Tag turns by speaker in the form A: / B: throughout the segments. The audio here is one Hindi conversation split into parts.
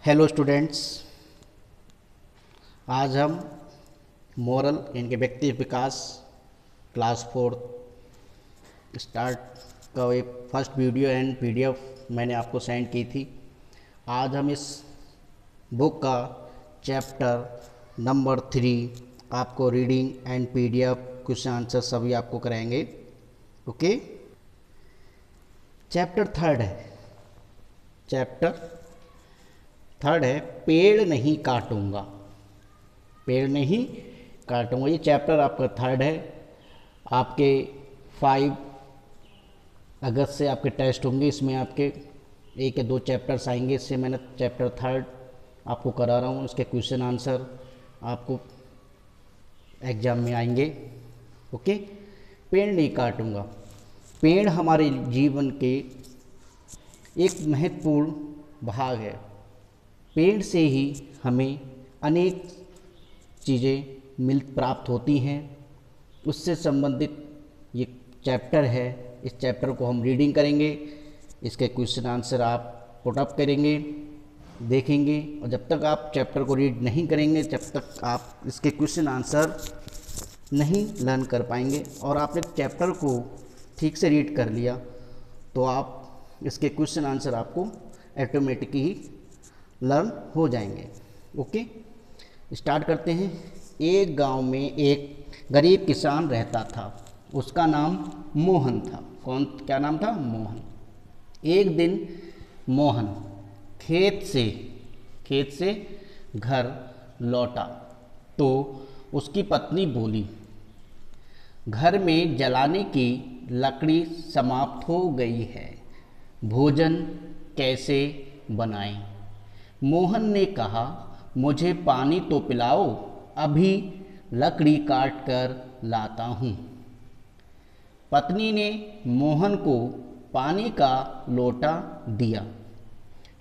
A: Hello students. आज हम मोरल इनके व्यक्ति विकास क्लास 4 स्टार्ट का एक फर्स्ट वीडियो एंड पीडीएफ मैंने आपको सेंड की थी। आज हम इस बुक का चैप्टर नंबर 3 आपको reading and PDF question answer सभी आपको कराएंगे। ओके, चैप्टर थर्ड है पेड़ नहीं काटूंगा। पेड़ नहीं काटूंगा, ये चैप्टर आपका थर्ड है। आपके 5 अगस्त से आपके टेस्ट होंगे, इसमें आपके 1 या 2 चैप्टर्स आएंगे। इससे मैंने चैप्टर थर्ड आपको करा रहा हूँ, इसके क्वेश्चन आंसर आपको एग्जाम में आएंगे। ओके, पेड़ नहीं काटूंगा। पेड़ हमारे जीवन के एक महत्वपूर्ण भाग है। पेड़ से ही हमें अनेक चीज़ें प्राप्त होती हैं। उससे संबंधित ये चैप्टर है। इस चैप्टर को हम रीडिंग करेंगे, इसके क्वेश्चन आंसर आप पुट अप करेंगे, देखेंगे। और जब तक आप चैप्टर को रीड नहीं करेंगे, जब तक आप इसके क्वेश्चन आंसर नहीं लर्न कर पाएंगे। और आपने चैप्टर को ठीक से रीड कर लिया तो आप इसके क्वेश्चन आंसर आपको ऑटोमेटिक ही लर्न हो जाएंगे। ओके, स्टार्ट करते हैं। एक गांव में एक गरीब किसान रहता था, उसका नाम मोहन था। क्या नाम था? मोहन। एक दिन मोहन खेत से घर लौटा तो उसकी पत्नी बोली, घर में जलाने की लकड़ी समाप्त हो गई है, भोजन कैसे बनाएं? मोहन ने कहा, मुझे पानी तो पिलाओ, अभी लकड़ी काट कर लाता हूँ। पत्नी ने मोहन को पानी का लोटा दिया।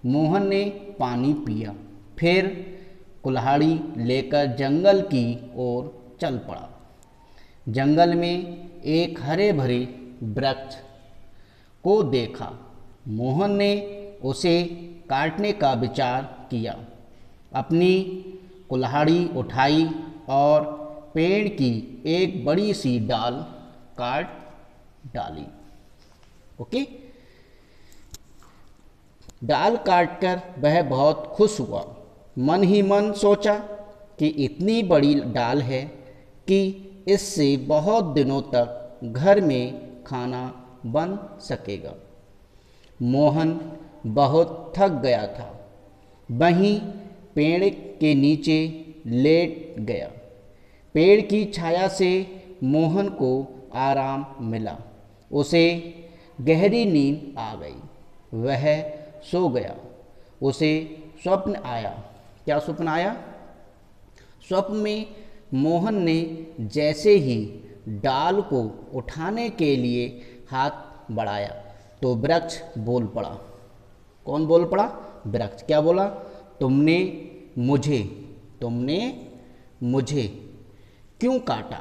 A: मोहन ने पानी पिया, फिर कुल्हाड़ी लेकर जंगल की ओर चल पड़ा। जंगल में एक हरे भरे वृक्ष को देखा। मोहन ने उसे काटने का विचार किया। अपनी कुल्हाड़ी उठाई और पेड़ की एक बड़ी सी डाल काट डाली। ओके, डाल काटकर वह बहुत खुश हुआ। मन ही मन सोचा कि इतनी बड़ी डाल है कि इससे बहुत दिनों तक घर में खाना बन सकेगा। मोहन बहुत थक गया था, वहीं पेड़ के नीचे लेट गया। पेड़ की छाया से मोहन को आराम मिला। उसे गहरी नींद आ गई। वह सो गया। उसे स्वप्न आया। क्या स्वप्न आया? स्वप्न में मोहन ने जैसे ही डाल को उठाने के लिए हाथ बढ़ाया तो वृक्ष बोल पड़ा। कौन बोल पड़ा? वृक्ष। क्या बोला? तुमने मुझे क्यों काटा?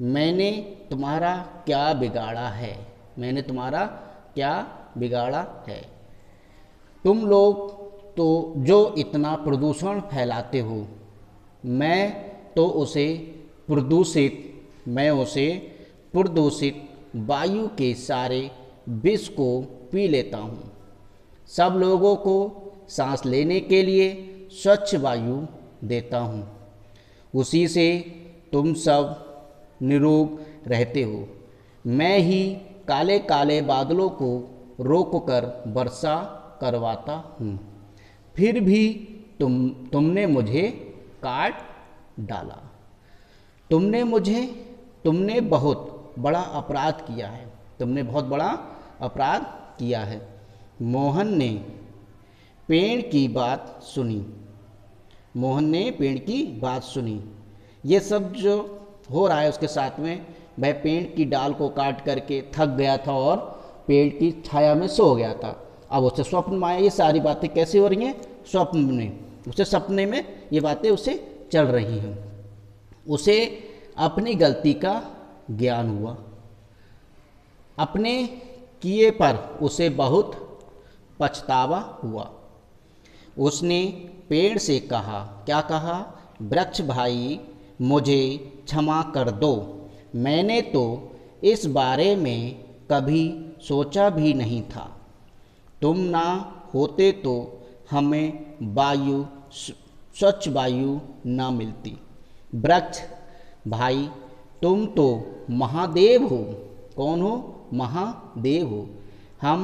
A: मैंने तुम्हारा क्या बिगाड़ा है? तुम लोग तो जो इतना प्रदूषण फैलाते हो, मैं उसे प्रदूषित वायु के सारे विष को पी लेता हूँ। सब लोगों को सांस लेने के लिए स्वच्छ वायु देता हूँ। उसी से तुम सब निरोग रहते हो। मैं ही काले काले बादलों को रोककर वर्षा करवाता हूँ। फिर भी तुमने मुझे काट डाला। तुमने बहुत बड़ा अपराध किया है। मोहन ने पेड़ की बात सुनी। ये सब जो हो रहा है उसके साथ में, वह पेड़ की डाल को काट करके थक गया था और पेड़ की छाया में सो गया था। अब उसे स्वप्न में आया। ये सारी बातें कैसे हो रही हैं? सपने में ये बातें उसे चल रही हैं। उसे अपनी गलती का ज्ञान हुआ। अपने किए पर उसे बहुत पछतावा हुआ। उसने पेड़ से कहा, क्या कहा? वृक्ष भाई मुझे क्षमा कर दो, मैंने तो इस बारे में कभी सोचा भी नहीं था। तुम ना होते तो हमें वायु, स्वच्छ वायु ना मिलती। वृक्ष भाई तुम तो महादेव हो। कौन हो? महादेव हो। हम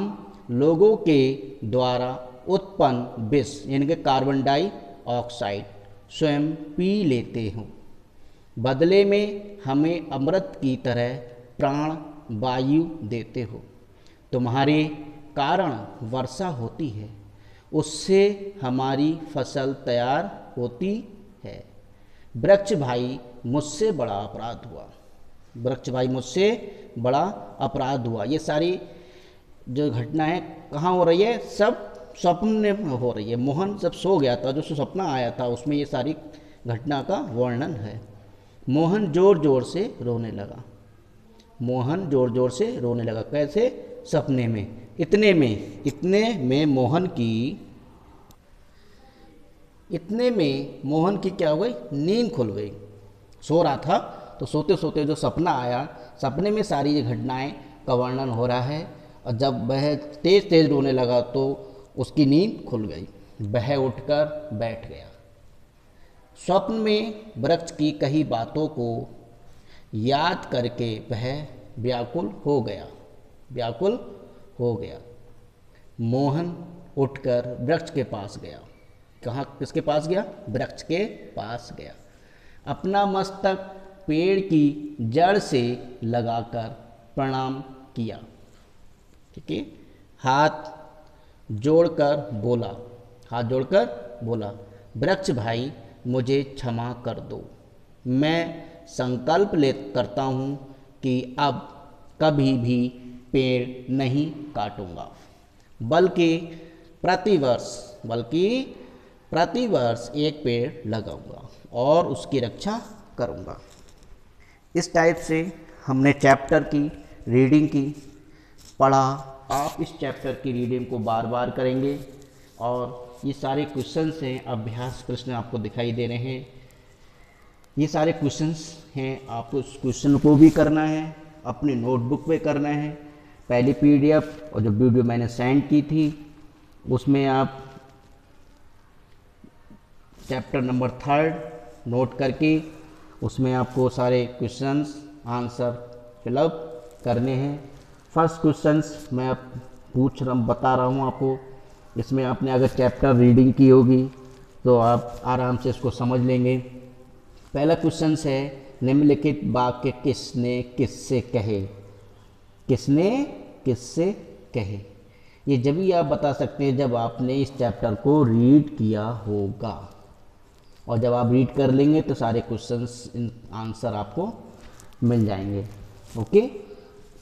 A: लोगों के द्वारा उत्पन्न विष यानी कि कार्बन डाइऑक्साइड स्वयं पी लेते हो, बदले में हमें अमृत की तरह प्राण वायु देते हो। तुम्हारे कारण वर्षा होती है, उससे हमारी फसल तैयार होती है। वृक्ष भाई मुझसे बड़ा अपराध हुआ। वृक्ष भाई मुझसे बड़ा अपराध हुआ। ये सारी जो घटनाएं कहाँ हो रही है? सब स्वप्न में हो रही है। मोहन जब सो गया था, जो सपना आया था, उसमें ये सारी घटना का वर्णन है। मोहन जोर जोर से रोने लगा। मोहन जोर जोर से रोने लगा। कैसे? सपने में। इतने में मोहन की क्या हो गई? नींद खुल गई। सो रहा था तो सोते सोते जो सपना आया, सपने में सारी ये घटनाएं का वर्णन हो रहा है। और जब वह तेज तेज रोने लगा तो उसकी नींद खुल गई। वह उठकर बैठ गया। स्वप्न में वृक्ष की कई बातों को याद करके वह व्याकुल हो गया। मोहन उठकर वृक्ष के पास गया। कहाँ? किसके पास गया? वृक्ष के पास गया। अपना मस्तक पेड़ की जड़ से लगाकर प्रणाम किया। ठीक है। हाथ जोड़कर बोला, वृक्ष भाई मुझे क्षमा कर दो। मैं संकल्प करता हूँ कि अब कभी भी पेड़ नहीं काटूंगा, बल्कि प्रतिवर्ष एक पेड़ लगाऊंगा और उसकी रक्षा करूंगा। इस टाइप से हमने चैप्टर की रीडिंग की, पढ़ा। आप इस चैप्टर की रीडिंग को बार बार करेंगे और ये सारे क्वेश्चंस हैं, अभ्यास प्रश्न आपको दिखाई दे रहे हैं। ये सारे क्वेश्चंस हैं, आपको उस क्वेश्चन को भी करना है, अपनी नोटबुक पे करना है। पहली पीडीएफ और जो वीडियो मैंने सेंड की थी उसमें आप चैप्टर नंबर 3 नोट करके उसमें आपको सारे क्वेश्चंस आंसर फिलअप करने हैं। फर्स्ट क्वेश्चंस मैं अब बता रहा हूँ आपको। इसमें आपने अगर चैप्टर रीडिंग की होगी तो आप आराम से इसको समझ लेंगे। पहला क्वेश्चन है, निम्नलिखित वाक्य किसने किससे कहे? किसने किससे कहे? ये जब भी आप बता सकते हैं जब आपने इस चैप्टर को रीड किया होगा। और जब आप रीड कर लेंगे तो सारे क्वेश्चंस आंसर आपको मिल जाएंगे। ओके।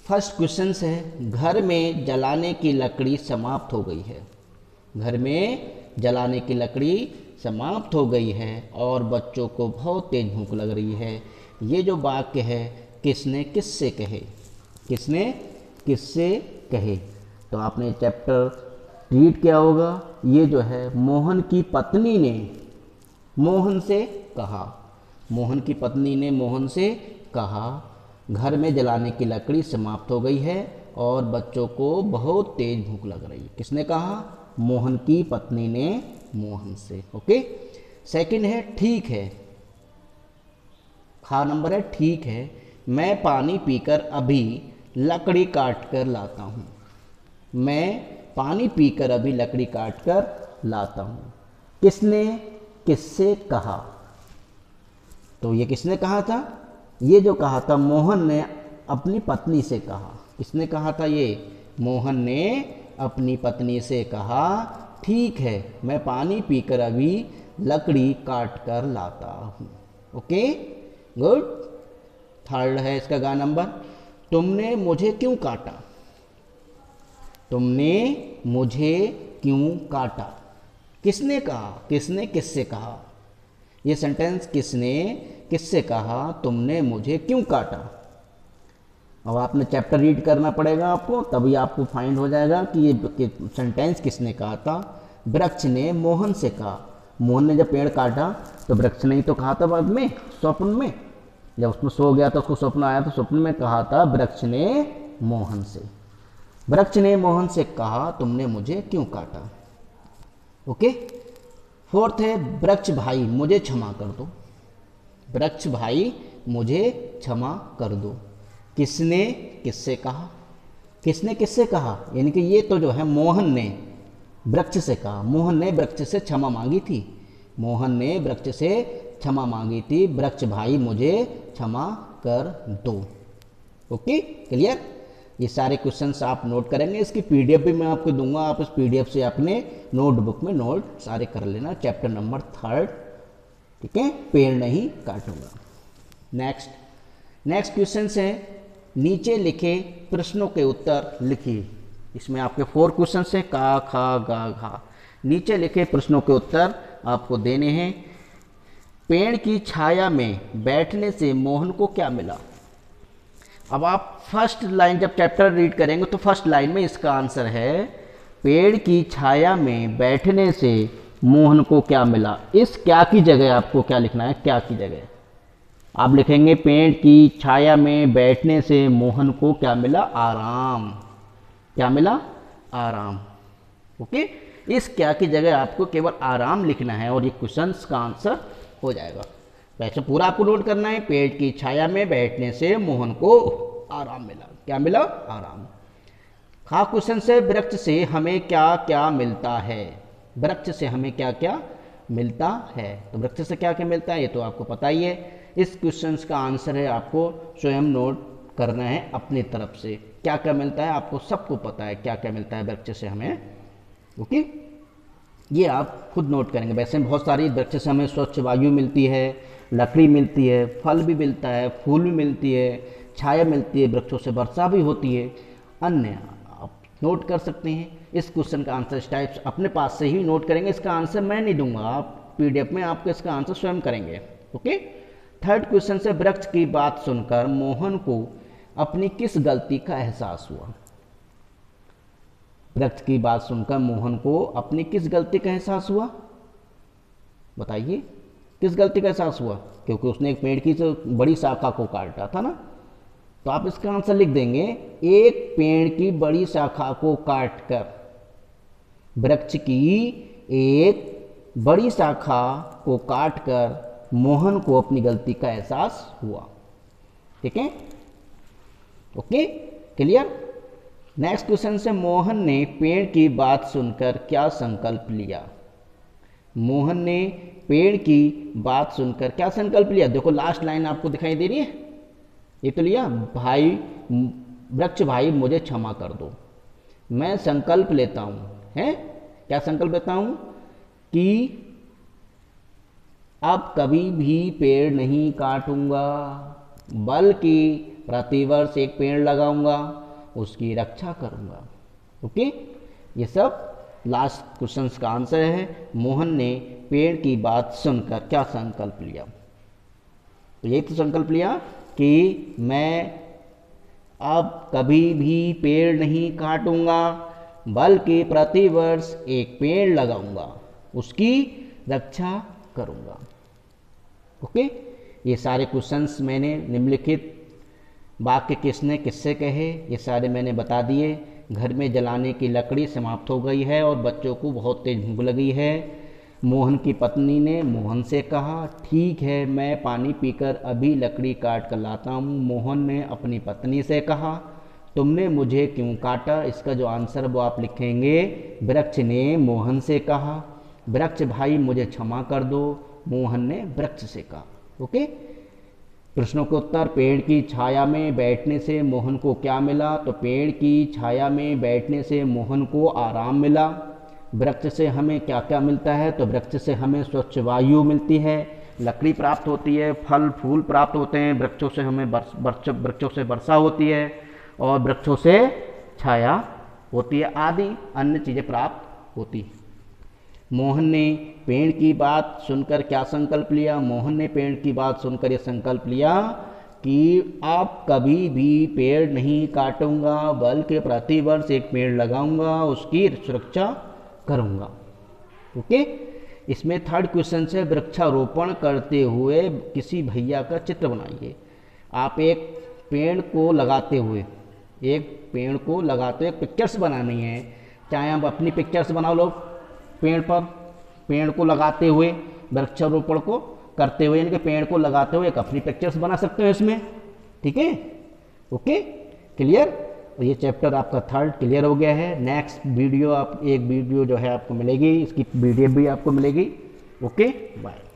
A: फर्स्ट क्वेश्चन है, घर में जलाने की लकड़ी समाप्त हो गई है। घर में जलाने की लकड़ी समाप्त हो गई है और बच्चों को बहुत तेज भूख लग रही है। ये जो वाक्य है किसने किससे कहे? किसने किससे कहे? तो आपने चैप्टर रीड किया होगा। ये जो है मोहन की पत्नी ने मोहन से कहा। मोहन की पत्नी ने मोहन से कहा, घर में जलाने की लकड़ी समाप्त हो गई है और बच्चों को बहुत तेज भूख लग रही है। किसने कहा? मोहन की पत्नी ने मोहन से। ओके। सेकंड है, ठीक है। खा नंबर है, ठीक है। मैं पानी पीकर अभी लकड़ी काट कर लाता हूँ। मैं पानी पीकर अभी लकड़ी काट कर लाता हूँ। किसने किससे कहा? तो ये किसने कहा था? ये जो कहा था मोहन ने अपनी पत्नी से कहा। किसने कहा था? ये मोहन ने अपनी पत्नी से कहा, ठीक है मैं पानी पीकर अभी लकड़ी काट कर लाता हूँ। Okay, good. थर्ड है इसका गा नंबर, तुमने मुझे क्यों काटा? तुमने मुझे क्यों काटा? किसने कहा? किसने किससे कहा? ये सेंटेंस किसने किससे कहा? तुमने मुझे क्यों काटा? अब आपने चैप्टर रीड करना पड़ेगा आपको, तभी आपको फाइंड हो जाएगा कि ये सेंटेंस किसने कहा था। वृक्ष ने मोहन से कहा। मोहन ने जब पेड़ काटा तो वृक्ष ने ही तो कहा था बाद में स्वप्न में, जब उसमें सो गया तो उसको स्वप्न आया तो स्वप्न में कहा था वृक्ष ने मोहन से। वृक्ष ने मोहन से कहा तुमने मुझे क्यों काटा। ओके। फोर्थ है वृक्ष भाई मुझे क्षमा कर दो। वृक्ष भाई मुझे क्षमा कर दो। किसने किससे कहा, किसने किससे कहा, यानी कि ये तो जो है मोहन ने वृक्ष से कहा। मोहन ने वृक्ष से क्षमा मांगी थी, मोहन ने वृक्ष से क्षमा मांगी थी, वृक्ष भाई मुझे क्षमा कर दो। Okay, clear. ये सारे क्वेश्चंस आप नोट करेंगे, इसकी पीडीएफ भी मैं आपको दूंगा, आप इस पीडीएफ से अपने नोटबुक में नोट सारे कर लेना। चैप्टर नंबर 3, ठीक है, पेड़ नहीं काटूंगा। नेक्स्ट क्वेश्चन है, नीचे लिखे प्रश्नों के उत्तर लिखिए। इसमें आपके 4 क्वेश्चन है, का खा गा घा। नीचे लिखे प्रश्नों के उत्तर आपको देने हैं। पेड़ की छाया में बैठने से मोहन को क्या मिला। अब आप फर्स्ट लाइन जब चैप्टर रीड करेंगे तो फर्स्ट लाइन में इसका आंसर है पेड़ की छाया में बैठने से मोहन को क्या मिला। इस क्या की जगह आपको क्या लिखना है, क्या की जगह आप लिखेंगे पेड़ की छाया में बैठने से मोहन को क्या मिला, आराम। क्या मिला, आराम। ओके, इस क्या की जगह आपको केवल आराम लिखना है और ये क्वेश्चन का आंसर हो जाएगा। वैसे पूरा आपको नोट करना है, पेड़ की छाया में बैठने से मोहन को आराम मिला। क्या मिला, आराम। खा क्वेश्चन से वृक्ष से हमें क्या क्या मिलता है। वृक्ष से हमें क्या क्या मिलता है, तो वृक्ष से क्या क्या मिलता है ये तो आपको पता ही है। इस क्वेश्चन का आंसर है आपको स्वयं नोट करना है अपनी तरफ से। क्या क्या मिलता है आपको सबको पता है, क्या क्या मिलता है वृक्ष से हमें। ओके, ये आप खुद नोट करेंगे। वैसे बहुत सारी वृक्ष से हमें स्वच्छ वायु मिलती है, लकड़ी मिलती है, फल भी मिलता है, फूल भी मिलती है, छाया मिलती है, वृक्षों से वर्षा भी होती है, अन्य आप नोट कर सकते हैं। इस क्वेश्चन का आंसर इस टाइप अपने पास से ही नोट करेंगे। इसका आंसर मैं नहीं दूंगा, आप पीडीएफ में आपको इसका आंसर स्वयं करेंगे। ओके। थर्ड क्वेश्चन से वृक्ष की बात सुनकर मोहन को अपनी किस गलती का एहसास हुआ। वृक्ष की बात सुनकर मोहन को अपनी किस गलती का एहसास हुआ, बताइए किस गलती का एहसास हुआ। क्योंकि उसने एक पेड़ की तो बड़ी शाखा को काटा था ना, तो आप इसका आंसर लिख देंगे एक पेड़ की बड़ी शाखा को काटकर, वृक्ष की एक बड़ी शाखा को काटकर मोहन को अपनी गलती का एहसास हुआ। ठीक है, ओके, क्लियर। नेक्स्ट क्वेश्चन से मोहन ने पेड़ की बात सुनकर क्या संकल्प लिया। मोहन ने पेड़ की बात सुनकर क्या संकल्प लिया। देखो लास्ट लाइन आपको दिखाई दे रही है, ये तो लिया, भाई वृक्ष भाई मुझे क्षमा कर दो, मैं संकल्प लेता हूँ, है क्या संकल्प लेता हूँ कि अब कभी भी पेड़ नहीं काटूंगा, बल्कि प्रतिवर्ष एक पेड़ लगाऊंगा, उसकी रक्षा करूंगा। ओके, ये सब लास्ट क्वेश्चन का आंसर है। मोहन ने पेड़ की बात सुनकर क्या संकल्प लिया, तो यही तो संकल्प लिया कि मैं अब कभी भी पेड़ नहीं काटूंगा, बल्कि प्रतिवर्ष एक पेड़ लगाऊंगा, उसकी रक्षा करूंगा। ओके, ये सारे क्वेश्चंस मैंने निम्नलिखित वाक्य किसने किससे कहे ये सारे मैंने बता दिए। घर में जलाने की लकड़ी समाप्त हो गई है और बच्चों को बहुत तेज भूख लगी है। मोहन की पत्नी ने मोहन से कहा ठीक है मैं पानी पीकर अभी लकड़ी काट कर लाता हूँ। मोहन ने अपनी पत्नी से कहा तुमने मुझे क्यों काटा। इसका जो आंसर वो आप लिखेंगे वृक्ष ने मोहन से कहा, वृक्ष भाई मुझे क्षमा कर दो, मोहन ने वृक्ष से कहा। ओके, प्रश्नों के उत्तर, पेड़ की छाया में बैठने से मोहन को क्या मिला, तो पेड़ की छाया में बैठने से मोहन को आराम मिला। वृक्ष से हमें क्या क्या मिलता है, तो वृक्ष से हमें स्वच्छ वायु मिलती है, लकड़ी प्राप्त होती है, फल फूल प्राप्त होते हैं, वृक्षों से हमें वृक्षों से वर्षा होती है और वृक्षों से छाया होती है, आदि अन्य चीज़ें प्राप्त होती हैं। मोहन ने पेड़ की बात सुनकर क्या संकल्प लिया, मोहन ने पेड़ की बात सुनकर यह संकल्प लिया कि अब कभी भी पेड़ नहीं काटूंगा, बल्कि प्रतिवर्ष एक पेड़ लगाऊंगा, उसकी सुरक्षा करूंगा। ओके। इसमें थर्ड क्वेश्चन से वृक्षारोपण करते हुए किसी भैया का चित्र बनाइए। आप एक पेड़ को लगाते हुए पिक्चर्स बनानी है, चाहे आप अपनी पिक्चर्स बना लो पेड़ पर, पेड़ को लगाते हुए वृक्षारोपण को करते हुए, यानी कि पेड़ को लगाते हुए एक अपनी पिक्चर्स बना सकते हो इसमें, ठीक है। Okay, clear. और ये चैप्टर आपका थर्ड क्लियर हो गया है। नेक्स्ट वीडियो एक वीडियो जो है आपको मिलेगी, इसकी पीडीएफ भी आपको मिलेगी। Okay, bye.